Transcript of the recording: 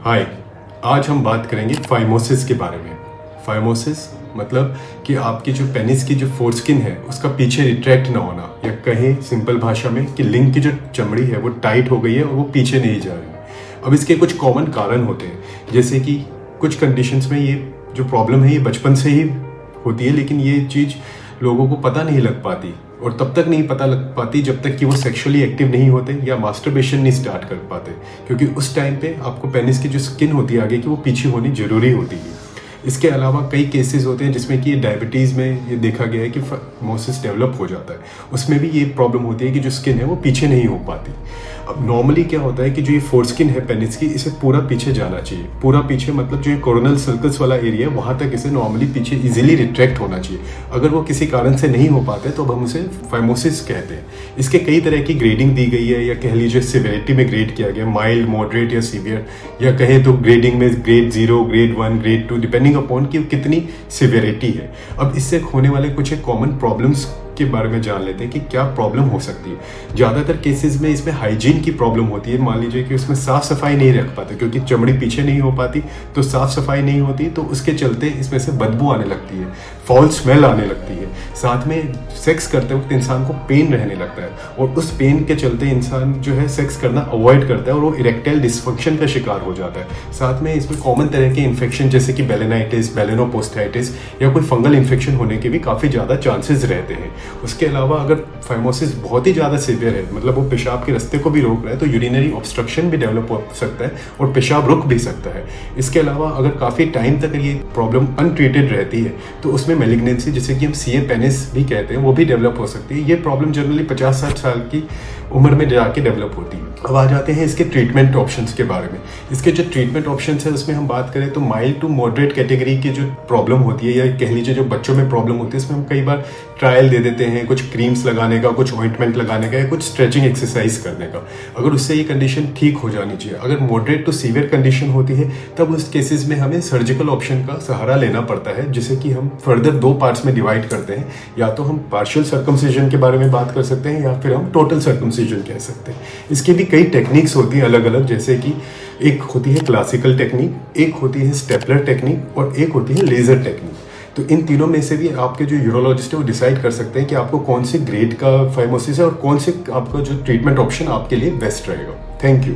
हाय, आज हम बात करेंगे फाइमोसिस के बारे में। फाइमोसिस मतलब कि आपकी जो पेनिस की जो फोरस्किन है उसका पीछे रिट्रैक्ट ना होना, या कहें सिंपल भाषा में कि लिंग की जो चमड़ी है वो टाइट हो गई है और वो पीछे नहीं जा रही। अब इसके कुछ कॉमन कारण होते हैं, जैसे कि कुछ कंडीशंस में ये जो प्रॉब्लम है ये बचपन से ही होती है, लेकिन ये चीज़ लोगों को पता नहीं लग पाती, और तब तक नहीं पता लग पाती जब तक कि वो सेक्सुअली एक्टिव नहीं होते या मास्टरबेशन नहीं स्टार्ट कर पाते, क्योंकि उस टाइम पे आपको पेनिस की जो स्किन होती है आगे की वो पीछे होनी जरूरी होती है। इसके अलावा कई केसेस होते हैं जिसमें कि डायबिटीज़ में ये देखा गया है कि फाइमोसिस डेवलप हो जाता है, उसमें भी ये प्रॉब्लम होती है कि जो स्किन है वो पीछे नहीं हो पाती। अब नॉर्मली क्या होता है कि जो ये फोरस्किन है पेनिस की, इसे पूरा पीछे जाना चाहिए। पूरा पीछे मतलब जो ये कोरोनल सर्कल्स वाला एरिया है वहाँ तक इसे नॉर्मली पीछे इजीली रिट्रैक्ट होना चाहिए। अगर वो किसी कारण से नहीं हो पाते तो अब हम उसे फाइमोसिस कहते हैं। इसके कई तरह की ग्रेडिंग दी गई है, या कह लीजिए सिवियरिटी में ग्रेड किया गया, माइल्ड, मॉडरेट या सीवियर, या कहें तो ग्रेडिंग में grade 0, grade 1, grade 2, depending upon कि कितनी सिवियरिटी है। अब इससे होने वाले कुछ एक कॉमन प्रॉब्लम्स के बारे में जान लेते हैं कि क्या प्रॉब्लम हो सकती है। ज़्यादातर केसेस में इसमें हाइजीन की प्रॉब्लम होती है। मान लीजिए कि उसमें साफ सफाई नहीं रख पाते, क्योंकि चमड़ी पीछे नहीं हो पाती तो साफ सफाई नहीं होती, तो उसके चलते इसमें से बदबू आने लगती है, फॉल स्मेल आने लगती है। साथ में सेक्स करते वक्त इंसान को पेन रहने लगता है, और उस पेन के चलते इंसान जो है सेक्स करना अवॉइड करता है और वो इरेक्टाइल डिस्फंक्शन का शिकार हो जाता है। साथ में इसमें कॉमन तरह के इन्फेक्शन जैसे कि बेलेनाइटिस, बेलेनोपोस्टाइटिस या कोई फंगल इन्फेक्शन होने के भी काफ़ी ज़्यादा चांसेस रहते हैं। उसके अलावा अगर फाइमोसिस बहुत ही ज़्यादा सीवियर है, मतलब वो पेशाब के रास्ते को भी रोक रहा है, तो यूरिनरी ऑब्स्ट्रक्शन भी डेवलप हो सकता है और पेशाब रुक भी सकता है। इसके अलावा अगर काफ़ी टाइम तक ये प्रॉब्लम अनट्रीटेड रहती है तो उसमें मेलिग्नेंसी, जिसे कि हम सीए पेनिस भी कहते हैं, वो भी डेवलप हो सकती है। ये प्रॉब्लम जनरली 50-60 साल की उम्र में जाके डेवलप होती है। अब आ जाते हैं इसके ट्रीटमेंट ऑप्शंस के बारे में। इसके जो ट्रीटमेंट ऑप्शंस है उसमें हम बात करें तो माइल्ड टू मॉडरेट कैटेगरी की जो प्रॉब्लम होती है, या कह लीजिए जो बच्चों में प्रॉब्लम होती है, इसमें हम कई बार ट्रायल दे देते हैं, कुछ क्रीम्स लगाने का, कुछ ऑइंटमेंट लगाने का, या कुछ स्ट्रेचिंग एक्सरसाइज करने का। अगर उससे ये कंडीशन ठीक हो जानी चाहिए। अगर मॉडरेट टू सीवियर कंडीशन होती है तब उस केसेस में हमें सर्जिकल ऑप्शन का सहारा लेना पड़ता है, जिसे कि हम फर्दर 2 पार्ट्स में डिवाइड करते हैं। या तो हम पार्शियल सर्कमसिजन के बारे में बात कर सकते हैं, या फिर हम टोटल सर्कमसिजन कह सकते हैं। इसकी भी कई टेक्निक्स होती हैं अलग अलग, जैसे कि एक होती है क्लासिकल टेक्निक, एक होती है स्टेपलर टेक्निक, और एक होती है लेजर टेक्निक। तो इन तीनों में से भी आपके जो यूरोलॉजिस्ट है वो डिसाइड कर सकते हैं कि आपको कौन से ग्रेड का फाइमोसिस है और कौन से आपका जो ट्रीटमेंट ऑप्शन आपके लिए बेस्ट रहेगा। Thank you.